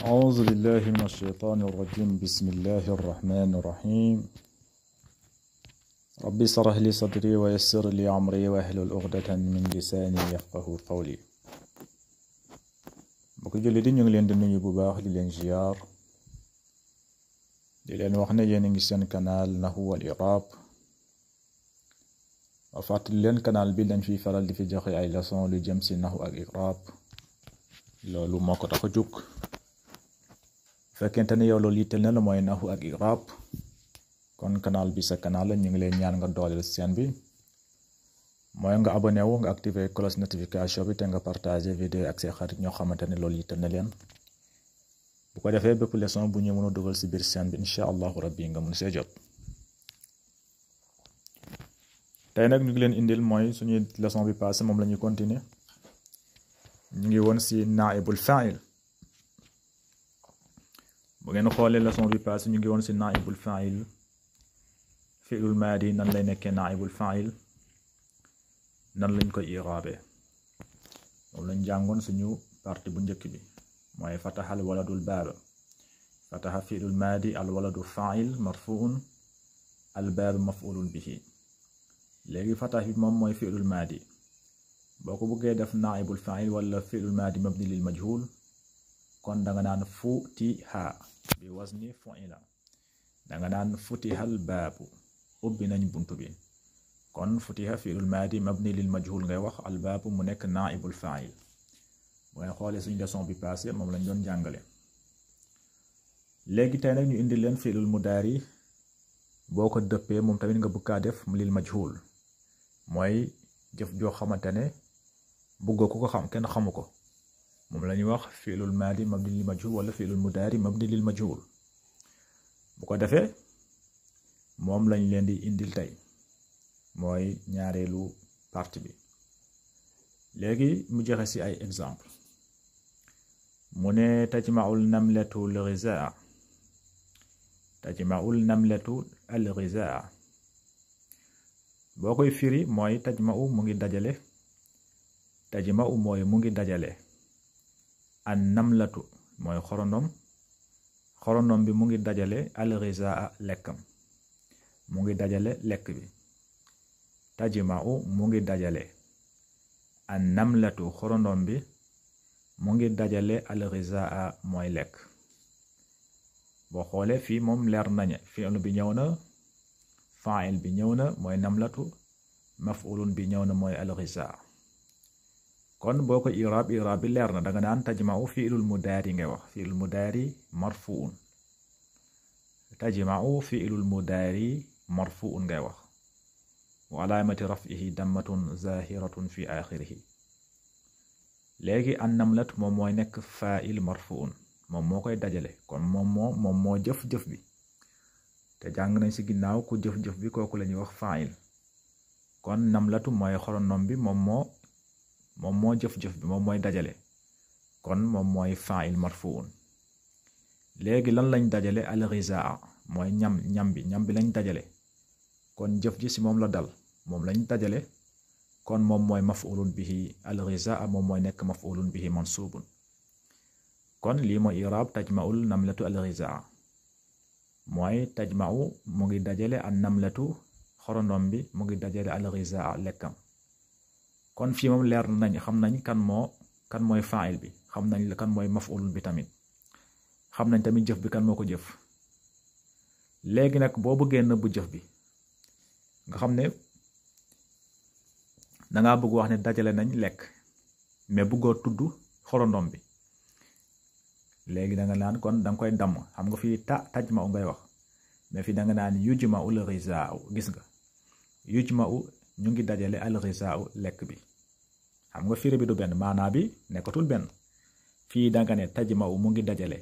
أعوذ بالله من الشيطان الرجيم. بسم الله الرحمن الرحيم. ربي اشرح لي صدري ويسر لي أمري واحلل عقدة من لساني يفقه قولي. mbokk jullit yi ñu ngi leen di nuyu bu baax di leen ziar di leen wax ne yéen a ngi seen canal Nahwu wal I'rab. wa fàttali leen canal bi lañ fiy faral di fi joxe ay leçon lu jëm si nahwu ak i'rab. loolu moo ko tax a jóg. fekkente ne yow loolu yitteel na la mooy nahwu ak i'rab kon canal bi sa canal la ñu ngi leen ñaan nga dooleel seen bi mooy nga abonné wu nga activer cloche notification bi te nga partager vidéo ak say xarit ñoo xamante ne loolu yitteel na leen bu ko defee bépp leçon bu ñu mën a dugal si biir seen bi incha allahu rabbi nga mun see jot. tey nag ñu ngi leen indil mooy suñuy leçon bi passé moom la ñuy continuer ñu ngi woon si naibul fa'il. bu ngeen xoolee leçon bi passé ñu ngi woon si naibul fa'il fi'lul maadi nan lay nekkee naibul fa'il nan lañ koy i'raabe moom lañ jàngoon suñu partie bu njëkk bi mooy fataha al waladul baaba fataha fi'lul maadi al waladu fa'il marfu'un al baabu maf'ulun bihi. léegi fataha bi moom mooy fi'lul maadi boo ko bëggee def naibul fa'il wala fi'lul maadi mabni lil majhul kon danga naan futiha bi wazni fu'ila danga naan futihal baabu ubbi nañ buntu bi kon futiha fi'lul maadi mabni lil majhul ngay wax al baabu mu nekk naibul fa'il. bu ngay xoolee suñu leçon bi passé moom lañ doon jàngale. léegi tey nag ñu indi leen fi'lul mudaari boo ko dëppee moom tamit nga bëgg kaa def lil majhul mooy jëf joo xamante ne bëggoo ko xam kenn xamu ko moom la ñuy wax fi'lul maadi mabni lil majhul wala fi'lul mudaari mabni lil majhul. bu ko defee moom lañ leen di indil tey mooy ñaareelu partie bi. léegi mu joxe ci ay exemple mu ne tajma'ul namlatu al ghizaa tajma'ul namlatu al ghizaa boo koy firi mooy tajma'u mu ngi dajale tajma'u mooy mu ngi dajale an namlatu mooy xorondom bi mu ngi dajale al ghizaa lekkam mu ngi dajale lekk bi. tajma'u mu ngi dajale an namlatu xorondom bi mu ngi dajale al ghizaa mooy lekk. boo xoolee fii moom leer nañ fi'l bi ñëw na fa'il bi ñëw na mooy namlatu maf'ulun bi ñëw na mooy al ghizaa. kon boo ko i'raab bi leer na danga naan tajma'u fi'lul mudaari ngay wax fi'lul mudaari marfu'un tajma'u fi'lul mudaari marfu'un ngay wax wa alaamati raf'ihi dammatun zahiratun fi aaxirihi. léegi an namlat moom mooy nekk fa'il marfu'un moom moo koy dajale kon moom moo jëf-jëf bi te jàng nañ ci ginnaaw ku jëf-jëf bi kooku la ñuy wax fa'il. kon namlatu mooy xorondom bi moom moo jëf-jëf bi moom mooy dajale kon moom mooy fa'il marfu'un. léegi lan lañ dajale al ghizaa mooy ñam bi lañ dajale kon jëf ji ci moom la dal moom lañ dajale kon moom mooy maf'ulun bihi al ghizaa moom mooy nekk maf'ulun bihi mansubun. kon lii mooy i'raab tajma'ul namlatu al ghizaa mooy tajma'u mu ngi dajale an namlatu xorondom bi mu ngi dajale al ghizaa lekkam. kon fii moom leer nañ xam nañ kan mooy fa'il bi xam nañ la kan mooy maf'ulun bi tamit xam nañ tamit jëf bi kan moo ko jëf. léegi nag boo bëggee nëbbu jëf bi nga xam ne dangaa bëgg wax ne dajale nañ lekk mais bëggoo tudd xorondom bi léegi danga naan kon danga koy damm xam nga fii tajma'u ngay wax mais fii danga naan yujma'u al ghizaa gis nga yujma'u ñu ngi dajale al ghizaa lekk bi xam nga firi bi du benn maanaa bi nekkatul benn. fii danga ne tajma'u mu ngi dajale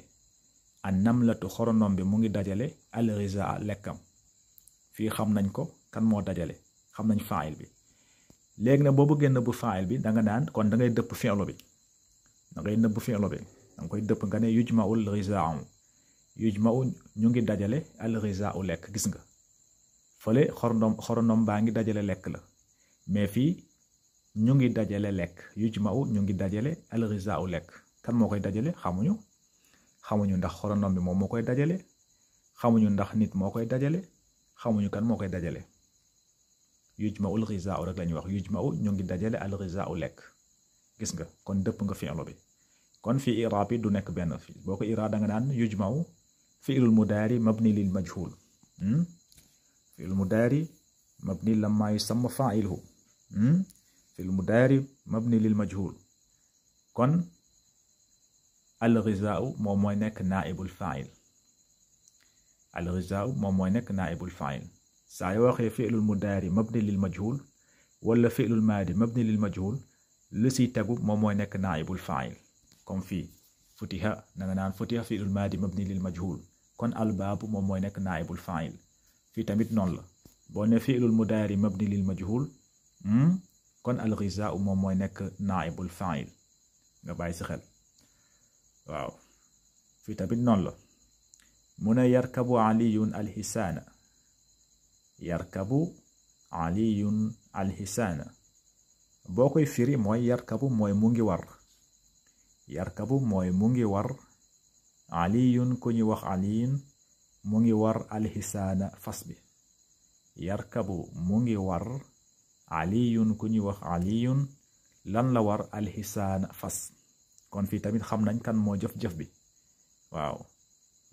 an namlatu xorondom bi mu ngi dajale al ghizaa lekkam fii xam nañ ko kan moo dajale xam nañ fa'il bi. léegi nag boo bëggee nëbb fa'il bi danga naan kon dangay dëpp fi'lu bi dangay nëbb fi'lu bi danga koy dëpp nga ne yujma'u al ghizaa yujma'u ñu ngi dajale al ghizaa lekk gis nga fële xorondom baa ngi dajale lekk la mais fii ñu ngi dajale lekk yujma'u ñu ngi dajale al ghizaa lekk kan moo koy dajale xamuñu ndax xorondom bi moom moo koy dajale xamuñu ndax nit moo koy dajale xamuñu kan moo koy dajale yujma'ul ghizaa'u rek lañuy wax yujma'u ñu ngi dajale al ghizaa'u lekk gis nga kon dëpp nga fi'lu bi kon fi i'raab bi du nekk benn fi boo ko i'raab da nga naan yujma'u fi'lul mudaari mabni lil majhul fi'lul mudaari mabni lamma yusamma fa'iluhu fi'lul mudaari mabni lil majhul kon al ghizaa'u moom mooy nekk naa'ibul fa'il al ghizaa'u moom mooy nekk naa'ibul fa'il saa yoo waxee fi'lul mudaari mabni lil majhul wala fi'lul maadi mabni lil majhul lu si tegu moom mooy nekk naa'ibul fa'il comme fii futiha na nga naan futiha fi'lul maadi mabni lil majhul kon al baabu moom mooy nekk naa'ibul fa'il fii tamit noonu la boo ne fi'lul mudaari mabni lil majhul kon al ghizaa'u moom mooy nekk naa'ibul fa'il nga bàyyi si xel waaw fii tamit noonu la mu ne yarkabu aliyun alhisaana yarkabu aliyun alhisaana boo koy firi mooy yarkabu mooy mu ngi war yarkabu mooy mu ngi war aliyun ku ñu wax aliyun mu ngi war alhisaana fas bi yarkabu mu ngi war aliyun ku ñu wax aliyun lan la war alhisaana fas kon fii tamit xam nañ kan moo jëf-jëf bi waaw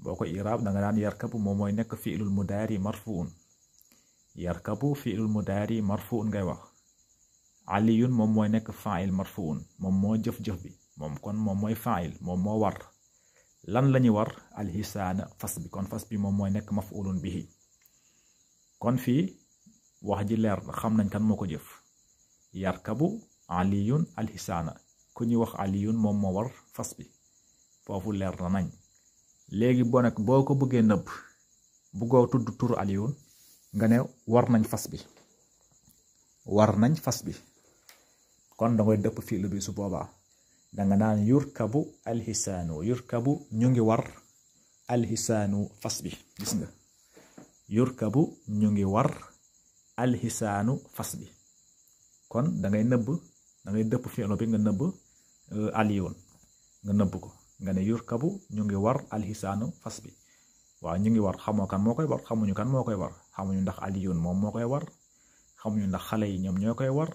boo ko iraab da nga naan yarkabu moom mooy nekk fi'lul mudaari marfuun yarkabu fi'lul mudaari marfuun ngay wax aliyun moom mooy nekk fa'il marfuun moom moo jëf-jëf bi moom kon moom mooy fa'il moom moo war lan lañu war alhisaana fas bi kon fas bi moom mooy nekk maf'ulun bihi kon fii wax ji leer na xam nañ kan moo ko jëf yarkabu aliyun alhisaana ku ñuy wax aliyun moom moo war fas bi foofu leer na nañ léegi boo nag boo ko bëggee nëbb bëggoo tudd turu aliyun nga ne war nañ fas bi war nañ fas bi kon dangay dëpp fi'lu bi su boobaa danga naan yurkabu alhisaanu yurkabu ñu ngi war alhisaanu fas bi gis nga yurkabu ñu ngi war alhisaanu fas bi kon dangay nëbb dangay dëpp fi'lu bi nga nëbb aliyun nga nëbb ko nga ne yurkabu ñu ngi war alhisaanu fas bi waaw ñu ngi war xamoo kan moo koy war xamuñu kan moo koy war xamuñu ndax aliyun moom moo koy war xamuñu ndax xale yi ñoom ñoo koy war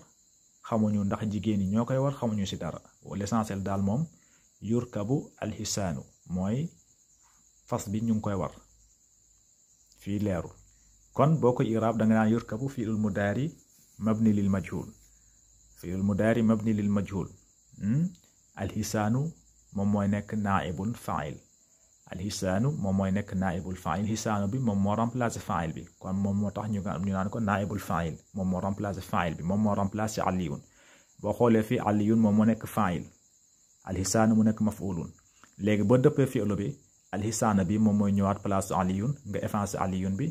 xamuñu ndax jigéen yi ñoo koy war xamuñu ci dara l'essentiel daal moom yurkabu alhisaanu mooy fas bi ñu ngi koy war fii leerul kon boo ko iraab da nga naan yurkabu fi'lul mudaari mabni lil majhul fi'lul mudaari mabni lil majhul alhisaanu moom mooy nekk naa'ibul fa'il alhisaanu moom mooy nekk naa'ibul fa'il hisaanu bi moom moo remplacer fa'il bi kon moom moo tax ñu naan ko naa'ibul fa'il moom moo remplacer fa'il bi moom moo remplacer aliyun boo xoolee fii aliyun moom moo nekk fa'il alhisaanu mu nekk maf'ulun léegi boo dëppee fi'lu bi alhisaana bi moom mooy ñëwaat place aliyun nga effacer aliyun bi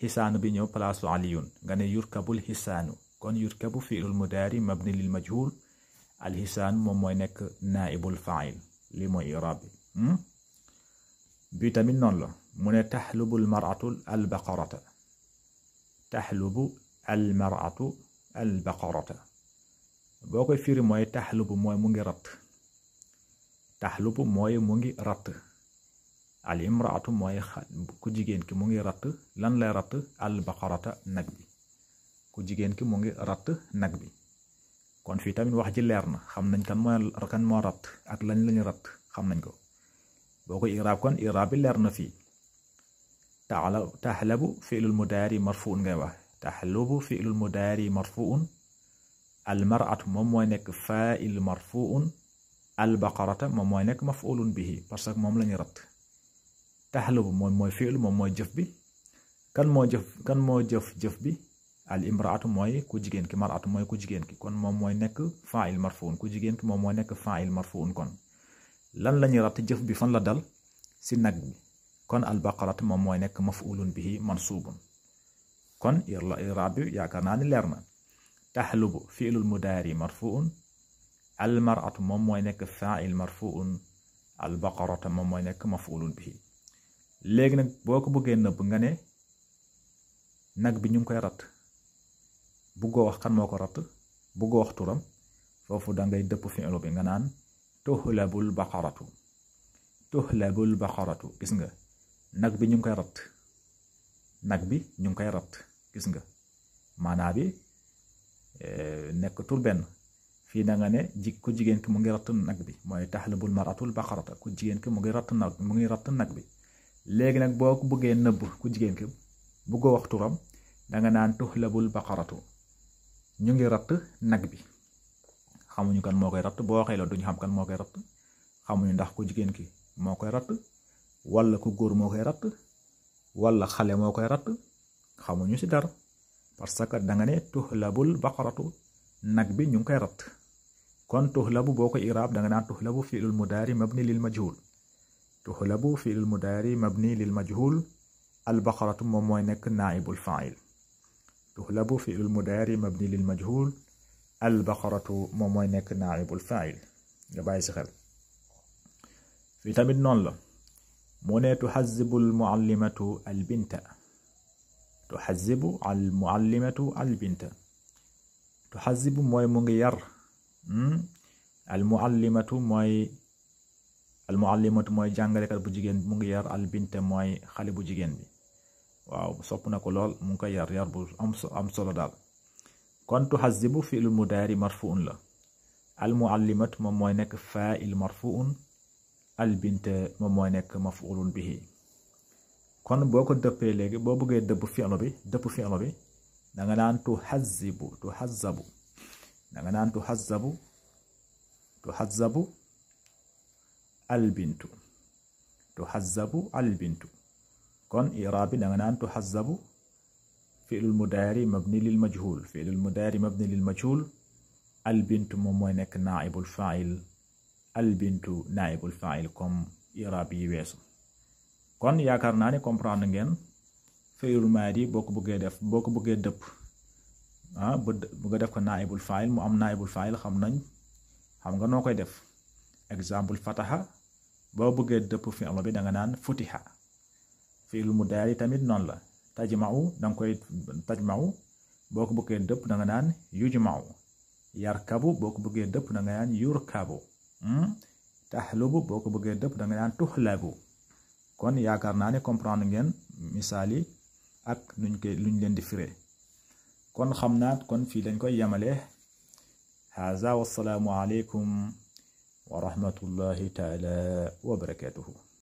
hisaanu bi ñëw place aliyun nga ne yurkabul hisaanu kon yurkabu fi'lul mudaari mabni lil majhul alhisaan moom mooy nekk naa'ibul fa'il lii mooy i'raab bi tamit noonu la mu ne taxlubul mar'atu albaqarata taxlubu almar'atu albaqarata boo koy firi mooy taxlubu mooy mu ngi ratt taxlubu mooy mu ngi ratt al imraatu mooy ku jigéen ki mu ngi ratt lan lay ratt albaqarata nag bi ku jigéen ki mu ngi ratt nag bi kon fii tamit wax ji leer na xam nañ kan moo ratt ak lañ lañu ratt xam nañ ko boo ko iraab kon iraab bi leer na fii taxlabu fi'lul mudaari marfuun ngay wax taxlubu fi'lul mudaari marfuun almar'atu moom mooy nekk faa'il marfuun albaqarata moom mooy nekk maf'ulun bihi parce que moom lañu ratt taxlubu moom mooy fi'l moom mooy jëf bi kan moo jëf bi al imraatu mooy ku jigéen ki mar'atu mooy ku jigéen ki kon moom mooy nekk fa'il marfuun ku jigéen ki moom mooy nekk fa'il marfuun kon lan lañuy ratt jëf bi fan la dal ci nag bi kon al baqarat moom mooy nekk maf'ulun bihi mansuubun kon i'raab bi yaakaar naa ni leer na taxlubu fi'lul mudaari marfuun al mar'atu moom mooy nekk fa'il marfuun al baqarata moom mooy nekk maf'ulun bihi léegi nag boo ko bëggee nëbb nga ne nag bi ñu ngi koy ratt buggoo wax kan moo ko ratt buggoo wax turam foofu dangay dëpp fi'lu bi nga naan tuhlabul baqaratu tuhlabul baqaratu gis nga nag bi ñu ngi koy ratt nag bi ñu ngi koy ratt gis nga maanaa bi nekkatul benn fii da nga ne ku jigéen ki mu ngi ratt nag bi mooy tahlabul maratul baqarata ku jigéen ki mu ngi ratt nag bi léegi nag boo ko bëggee nëbb ku jigéen ki bëggoo wax turam danga naan tuhlabul baqaratu ñu ngi ratt nag bi xamuñu kan moo koy ratt boo waxee la duñu xam kan moo koy ratt xamuñu ndax ku jigéen ki moo koy ratt wala ku góor moo koy ratt wala xale moo koy ratt xamuñu ci dara parce que danga ne tuhlabul baqaratu nag bi ñu ngi koy ratt kon tuhlabu boo ko iraab danga naan tuhlabu fi'lul mudaari mabni lil majhul tuhlabu fi'lul mudaari mabni lil majhul al baqaratu moom mooy nekk naa'ibul fa'il tuhlabu fi'lul mudaari mabni lil majhul al baqaratu moom mooy nekk naa'ibul fa'il nga bàyyi ci xel fii tamit noonu la mu ne tuhazzibul muallimatu al binta tuhazzibu al muallimatu al binta tuhazzibu mooy mu ngi yar al muallimatu mooy jàngalekat bu jigéen mu ngi yar al binta mooy xale bu jigéen bi waaw sopp na ko lool mu ngi koy yar bu am solo daal kon tuhazzibu fi'lul mudaari marfuun la al muallimatu moom mooy nekk faa'il marfuun al bint moom mooy nekk maf'ulun bihi kon boo ko dëppee léegi boo bëggee dëpp fi'lu bi danga naan tuhazzabu danga naan tuhazzabu al bintu kon i'raab bi danga naan tuhazzabu fi'lul mudaari mabni lil majhul al bintu moom mooy nekk naa'ibul fa'il al bintu naa'ibul fa'il comme i'raab yi weesu kon yaakaar naa ne comprendre ngeen fi'lul maadi boo ko bëggee dëpp bëgg def ko naa'ibul fa'il mu am naa'ibul fa'il xam nga noo koy def exemple fataha boo bëggee dëpp fi'l bi danga naan futiha fi'lul mudaari tamit noonu la tajma'u danga koy tajma'u boo ko bëggee dëpp danga naan yujma'u yarkabu boo ko bëggee dëpp danga naan yurkabu tahlubu boo ko bëggee dëpp danga naan tuhlabu kon yaakaar naa ne comprendre ngeen misaal yi ak luñ leen di firé kon xam naa kon fii lañ koy yemale haza wassalaamu aleykum wa rahmatullahi taala wa barakatuhu